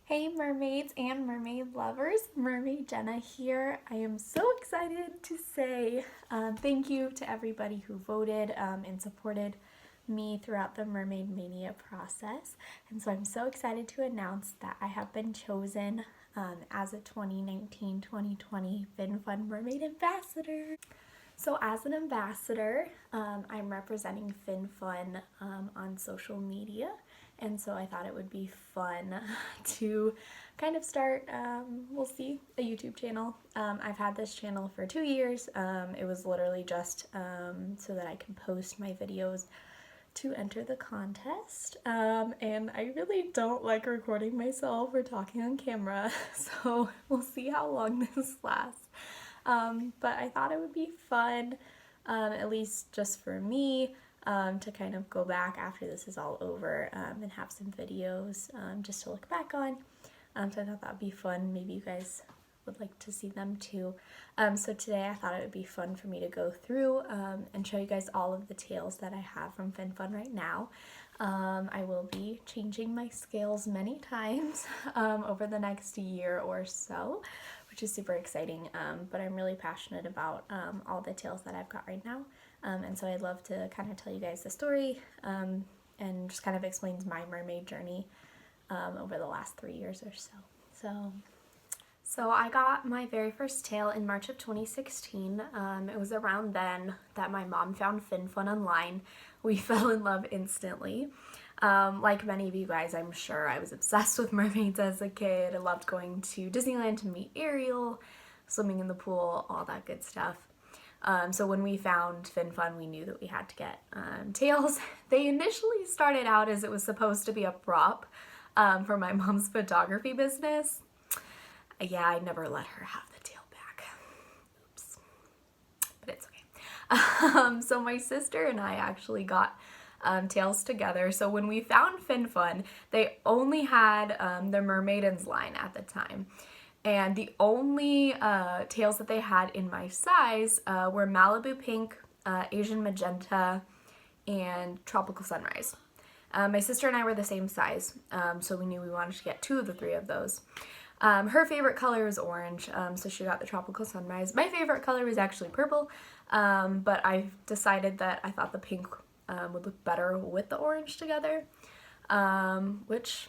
Hey mermaids and mermaid lovers, Mermaid Jenna here. I am so excited to say thank you to everybody who voted and supported me throughout the Mermaid Mania process. And so I'm so excited to announce that I have been chosen as a 2019-2020 FinFun Mermaid Ambassador. So as an ambassador, I'm representing FinFun on social media, and so I thought it would be fun to kind of start, we'll see, a YouTube channel. I've had this channel for 2 years. It was literally just so that I can post my videos to enter the contest, and I really don't like recording myself or talking on camera, so we'll see how long this lasts. But I thought it would be fun, at least just for me, to kind of go back after this is all over and have some videos just to look back on. So I thought that would be fun. Maybe you guys would like to see them too. So today I thought it would be fun for me to go through and show you guys all of the tails that I have from FinFun right now. I will be changing my scales many times over the next year or so, which is super exciting, but I'm really passionate about all the tails that I've got right now, and so I'd love to kind of tell you guys the story and just kind of explains my mermaid journey over the last 3 years or so. So I got my very first tail in March of 2016. It was around then that my mom found FinFun online. We fell in love instantly. Like many of you guys, I'm sure, I was obsessed with mermaids as a kid. I loved going to Disneyland to meet Ariel, swimming in the pool, all that good stuff. So when we found FinFun, we knew that we had to get tails. They initially started out as it was supposed to be a prop for my mom's photography business. Yeah, I never let her have the tail back. Oops. But it's okay. So my sister and I actually got tails together. So when we found FinFun, they only had the Mermaidens line at the time. And the only tails that they had in my size were Malibu Pink, Asian Magenta, and Tropical Sunrise. My sister and I were the same size, so we knew we wanted to get 2 of the 3 of those. Her favorite color is orange, so she got the Tropical Sunrise. My favorite color was actually purple, but I decided that I thought the pink would look better with the orange together, which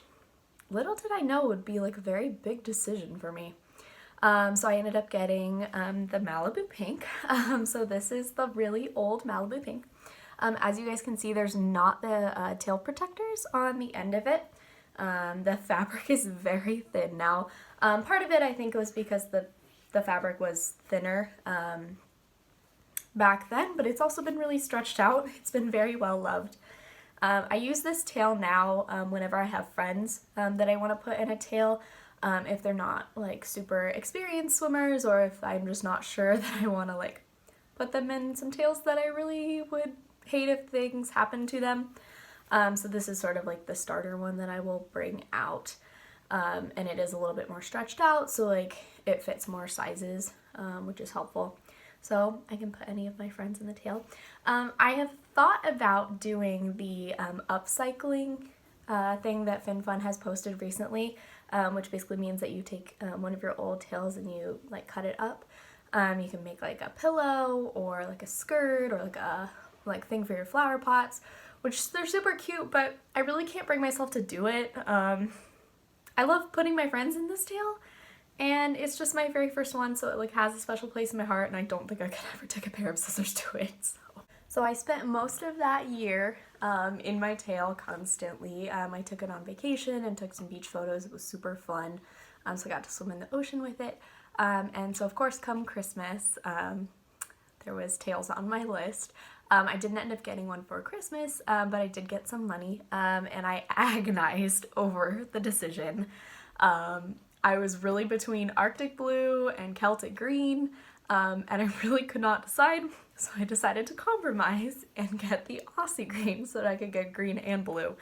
little did I know would be like a very big decision for me. So I ended up getting the Malibu Pink. So this is the really old Malibu Pink. As you guys can see, there's not the tail protectors on the end of it. The fabric is very thin now. Part of it I think was because the fabric was thinner back then, but it's also been really stretched out. It's been very well loved. I use this tail now whenever I have friends that I want to put in a tail, if they're not like super experienced swimmers, or if I'm just not sure that I want to like put them in some tails that I really would hate if things happened to them. So this is sort of like the starter one that I will bring out, and it is a little bit more stretched out, so like it fits more sizes, which is helpful. So I can put any of my friends in the tail. I have thought about doing the upcycling thing that FinFun has posted recently, which basically means that you take one of your old tails and you like cut it up. You can make like a pillow or like a skirt or like a thing for your flower pots, which they're super cute, but I really can't bring myself to do it. I love putting my friends in this tail, and it's just my very first one, so it like has a special place in my heart, and I don't think I could ever take a pair of scissors to it. So I spent most of that year in my tail constantly. I took it on vacation and took some beach photos. It was super fun. So I got to swim in the ocean with it. And so of course, come Christmas, there was tails on my list. I didn't end up getting one for Christmas, but I did get some money, and I agonized over the decision. I was really between Arctic Blue and Celtic Green, and I really could not decide, so I decided to compromise and get the Aussie Green so that I could get green and blue.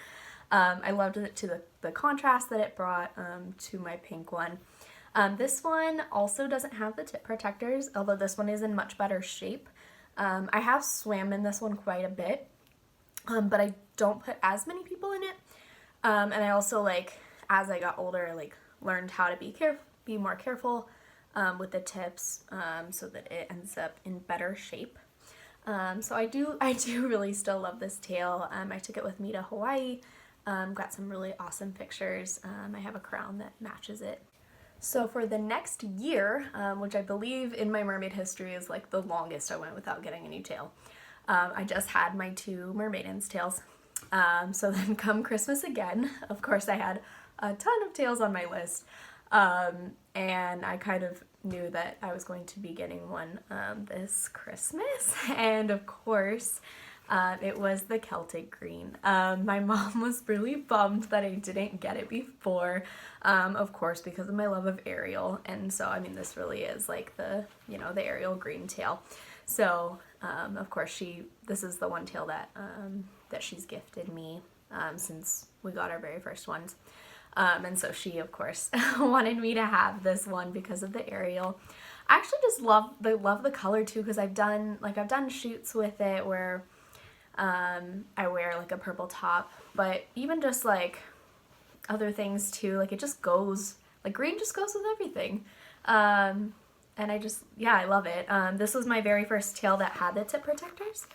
I loved it to the contrast that it brought to my pink one. This one also doesn't have the tip protectors, although this one is in much better shape. I have swam in this one quite a bit, but I don't put as many people in it. And I also, like, as I got older, I, like, learned how to be more careful with the tips so that it ends up in better shape. So I do really still love this tail. I took it with me to Hawaii, got some really awesome pictures. I have a crown that matches it. So for the next year, which I believe in my mermaid history is like the longest I went without getting a new tail, I just had my 2 mermaidens tails. So then come Christmas again, of course I had a ton of tails on my list, and I kind of knew that I was going to be getting one this Christmas, and of course it was the Celtic Green. My mom was really bummed that I didn't get it before, of course because of my love of Ariel, and so I mean this really is like the, you know, the Ariel green tail. So of course this is the one tail that that she's gifted me since we got our very first ones. And so she, of course, wanted me to have this one because of the Ariel. I actually just love the color too, because I've done shoots with it where I wear like a purple top, but even just like other things too, like it just goes, like green just goes with everything. And I love it. This was my very first tail that had the tip protectors.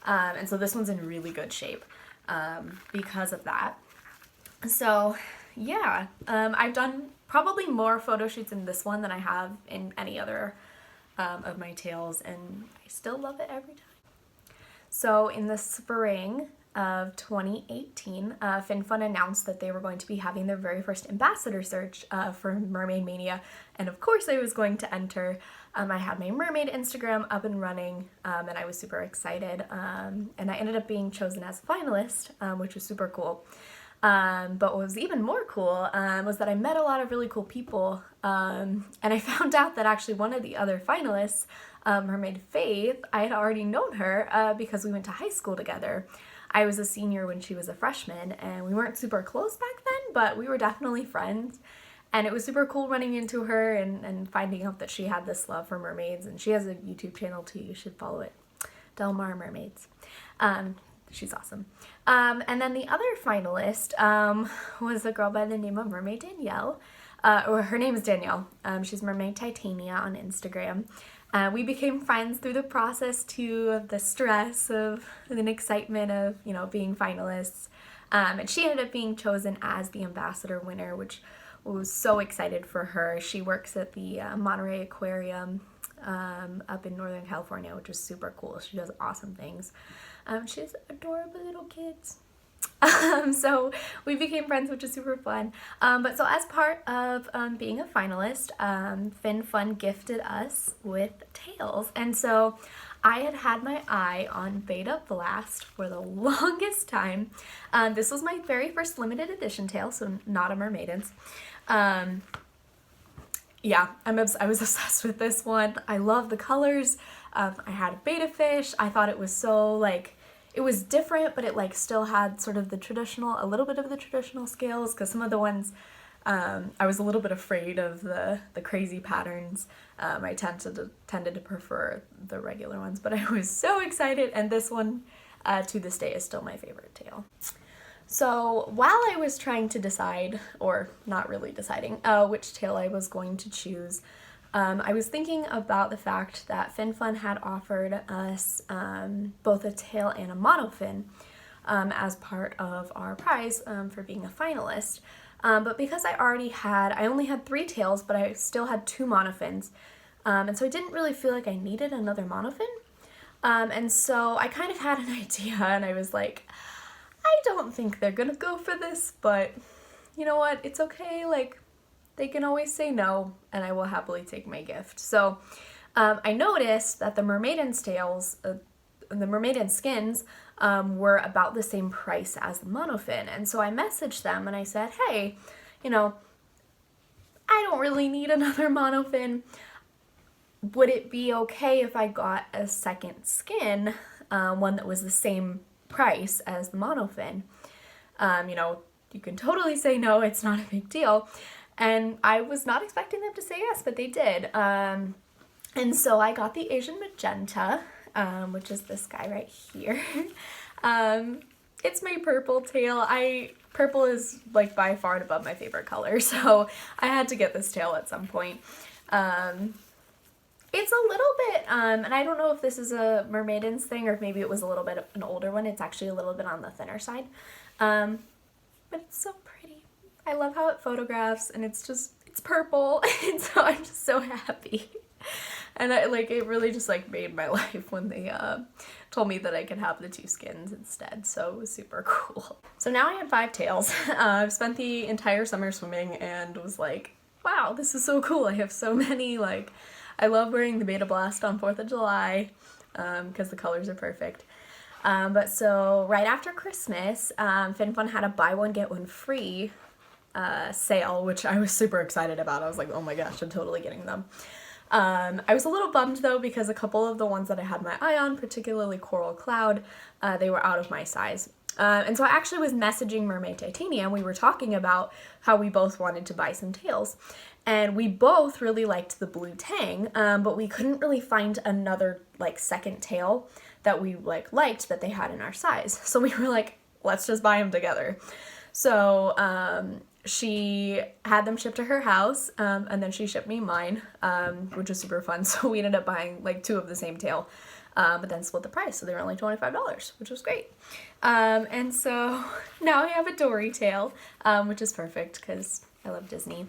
And so this one's in really good shape because of that. So yeah, I've done probably more photo shoots in this one than I have in any other of my tails, and I still love it every time. So in the spring of 2018, FinFun announced that they were going to be having their very first ambassador search for Mermaid Mania, and of course I was going to enter. I had my Mermaid Instagram up and running, and I was super excited, and I ended up being chosen as a finalist, which was super cool. But what was even more cool was that I met a lot of really cool people, and I found out that actually one of the other finalists, Mermaid Faith, I had already known her because we went to high school together. I was a senior when she was a freshman, and we weren't super close back then, but we were definitely friends. And it was super cool running into her and finding out that she had this love for mermaids, and she has a YouTube channel too, you should follow it, Delmar Mermaids. She's awesome. And then the other finalist was a girl by the name of Mermaid Danielle, or her name is Danielle. She's Mermaid Titania on Instagram. We became friends through the process too, of the stress of and excitement of, you know, being finalists. And she ended up being chosen as the ambassador winner, which was so excited for her. She works at the Monterey Aquarium up in Northern California, which is super cool. She does awesome things. She has adorable little kids. So we became friends, which is super fun. But so as part of being a finalist, FinFun gifted us with tails. And so I had my eye on Beta Blast for the longest time. This was my very first limited edition tail, so not a Mermaiden's. Yeah, I was obsessed with this one. I love the colors. I had a beta fish. I thought it was so, like, it was different, but it, like, still had sort of the traditional, a little bit of the traditional scales, because some of the ones, I was a little bit afraid of the crazy patterns. I tended to prefer the regular ones, but I was so excited, and this one, to this day, is still my favorite tail. So while I was trying to decide, or not really deciding, which tail I was going to choose, I was thinking about the fact that FinFun had offered us both a tail and a monofin as part of our prize for being a finalist. But because I only had 3 tails, but I still had 2 monofins, and so I didn't really feel like I needed another monofin. And so I kind of had an idea, and I was like, I don't think they're gonna go for this, but you know what, it's okay, like, they can always say no, and I will happily take my gift. So I noticed that the Mermaiden's tails, the Mermaiden skins, were about the same price as the monofin, and so I messaged them and I said, hey, you know, I don't really need another monofin. Would it be okay if I got a second skin, one that was the same price as the monofin? You know, you can totally say no, it's not a big deal. And I was not expecting them to say yes, but they did. And so I got the Asian Magenta, which is this guy right here. it's my purple tail. Purple is like by far and above my favorite color, so I had to get this tail at some point. It's a little bit, and I don't know if this is a Mermaidens thing or if maybe it was a little bit of an older one. It's actually a little bit on the thinner side. But it's so pretty. I love how it photographs, and it's purple, and so I'm just so happy. And it really just like made my life when they told me that I could have the 2 skins instead, so it was super cool. So now I had 5 tails. I've spent the entire summer swimming and was like, wow, this is so cool. I have so many, like, I love wearing the Beta Blast on 4th of July because the colors are perfect. But so right after Christmas, FinFun had a buy one get one free sale, which I was super excited about. I was like, oh my gosh, I'm totally getting them. I was a little bummed though because a couple of the ones that I had my eye on, particularly Coral Cloud, they were out of my size. And so I actually was messaging Mermaid Titania, and we were talking about how we both wanted to buy some tails. And we both really liked the blue tang, but we couldn't really find another like second tail that we liked that they had in our size. So we were like, let's just buy them together. So she had them shipped to her house, and then she shipped me mine, which was super fun. So we ended up buying like 2 of the same tail, but then split the price. So they were only $25, which was great. And so now I have a Dory Tail, which is perfect because I love Disney.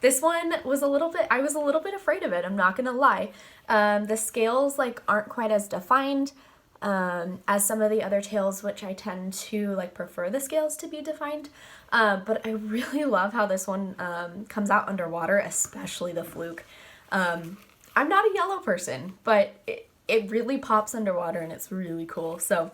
This one was I was a little bit afraid of it, I'm not gonna lie. The scales like aren't quite as defined as some of the other tails, which I tend to like prefer the scales to be defined. But I really love how this one comes out underwater, especially the fluke. I'm not a yellow person, but it really pops underwater and it's really cool. So,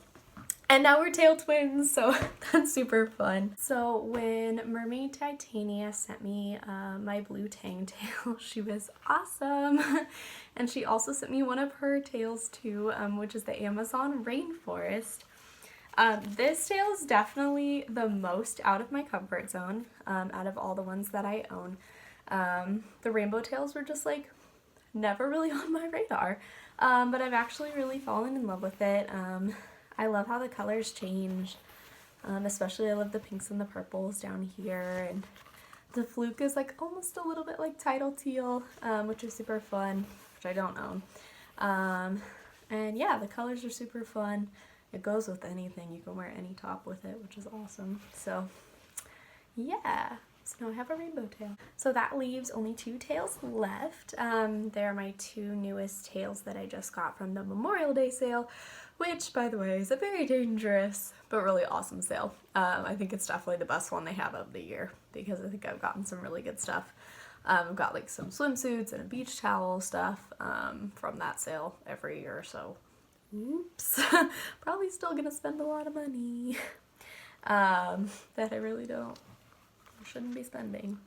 and now we're tail twins, so that's super fun. So when Mermaid Titania sent me my blue tang tail, she was awesome. And she also sent me one of her tails too, which is the Amazon Rainforest. This tail is definitely the most out of my comfort zone, out of all the ones that I own. The rainbow tails were just like never really on my radar, but I've actually really fallen in love with it. I love how the colors change, especially I love the pinks and the purples down here, and the fluke is like almost a little bit like tidal teal, which is super fun, which I don't own. And yeah, the colors are super fun. It goes with anything. You can wear any top with it, which is awesome. So yeah, so now I have a rainbow tail. So that leaves only 2 tails left. They're my 2 newest tails that I just got from the Memorial Day sale, which, by the way, is a very dangerous but really awesome sale. I think it's definitely the best one they have of the year because I think I've gotten some really good stuff. I've got like some swimsuits and a beach towel stuff from that sale every year, so oops. Probably still gonna spend a lot of money that I really shouldn't be spending.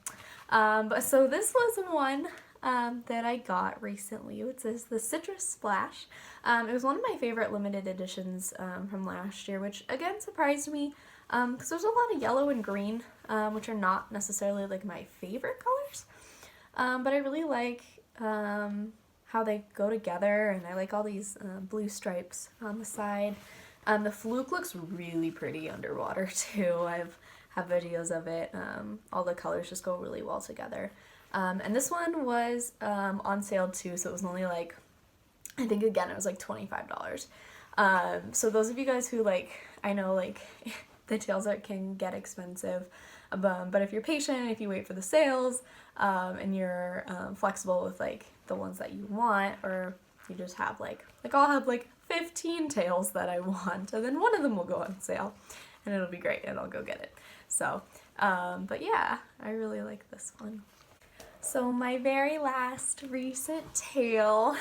But so this was one that I got recently. It says the Citrus Splash. It was one of my favorite limited editions from last year, which again surprised me because there's a lot of yellow and green, which are not necessarily like my favorite colors. But I really like how they go together, and I like all these blue stripes on the side. The fluke looks really pretty underwater too. I have videos of it. All the colors just go really well together. And this one was on sale too, so it was only like, I think again it was like $25. So those of you guys who I know the tails can get expensive, but if you're patient, if you wait for the sales, and you're flexible with the ones that you want, or you just have I'll have 15 tails that I want, and then one of them will go on sale, and it'll be great, and I'll go get it. So, but yeah, I really like this one. So my very last recent tail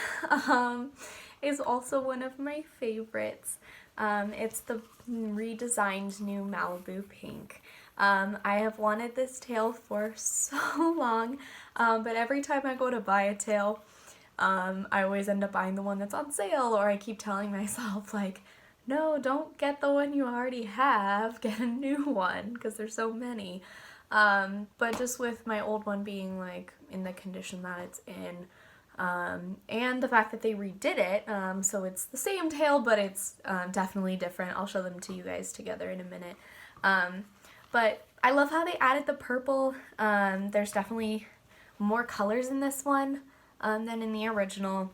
is also one of my favorites. It's the redesigned new Malibu Pink. I have wanted this tail for so long, but every time I go to buy a tail, I always end up buying the one that's on sale, or I keep telling myself no, don't get the one you already have, get a new one, because there's so many. But just with my old one being in the condition that it's in, and the fact that they redid it, so it's the same tail, but it's definitely different. I'll show them to you guys together in a minute. But I love how they added the purple. There's definitely more colors in this one than in the original.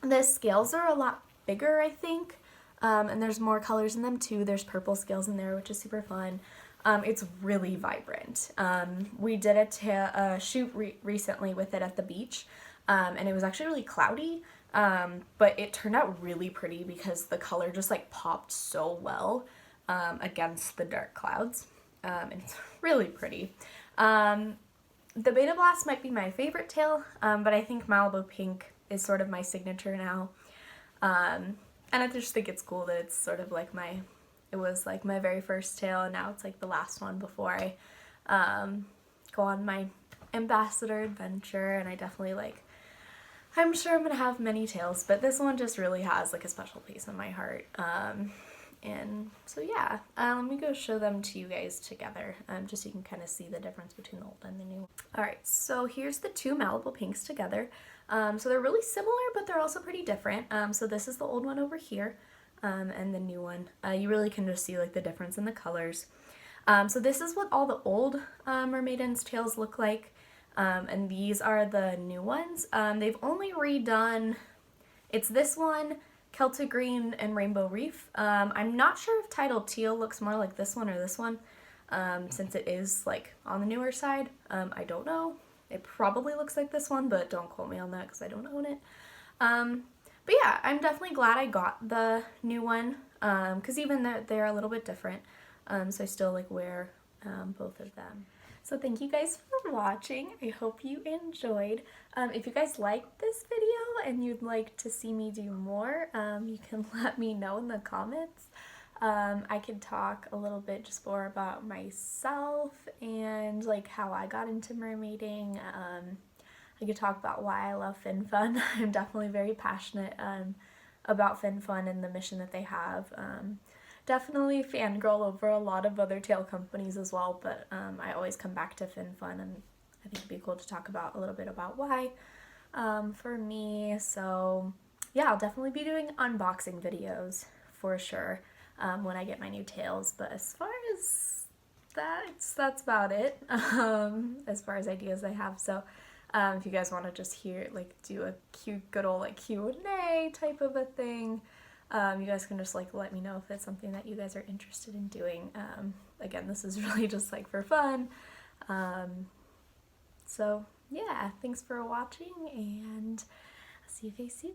The scales are a lot bigger, I think, and there's more colors in them too. There's purple scales in there, which is super fun. It's really vibrant. We did a shoot recently with it at the beach, and it was actually really cloudy, but it turned out really pretty because the color just like popped so well against the dark clouds, and it's really pretty. The Beta Blast might be my favorite tail, but I think Malibu Pink is sort of my signature now. And I just think it's cool that it's sort of like it was like my very first tail, and now it's like the last one before I go on my ambassador adventure. And I definitely I'm sure I'm gonna have many tails, but this one just really has like a special place in my heart. And so yeah, let me go show them to you guys together, just so you can kind of see the difference between the old and the new. Alright, so here's the two Malibu Pinks together. So they're really similar, but they're also pretty different. So this is the old one over here, and the new one. You really can just see like the difference in the colors. So this is what all the old Mermaiden's tails look like, and these are the new ones. They've only redone, it's this one, Celtic Green, and Rainbow Reef. I'm not sure if Untitled Teal looks more like this one or this one, since it is like on the newer side. I don't know. It probably looks like this one, but don't quote me on that because I don't own it. But yeah, I'm definitely glad I got the new one, because even they're a little bit different, so I still like wear both of them. So thank you guys for watching. I hope you enjoyed. If you guys liked this video and you'd like to see me do more, you can let me know in the comments. I could talk a little bit just more about myself and like how I got into mermaiding. I could talk about why I love Fin Fun. I'm definitely very passionate about Fin Fun and the mission that they have. Definitely fangirl over a lot of other tail companies as well, but I always come back to Fin Fun, and I think it'd be cool to talk about a little bit about why for me. So yeah, I'll definitely be doing unboxing videos for sure when I get my new tails, but as far as that's about it as far as ideas I have. So if you guys want to just do a cute good old Q&A type of a thing, you guys can just let me know if it's something that you guys are interested in doing. Again, this is really just for fun. So yeah, thanks for watching, and I'll see you guys soon.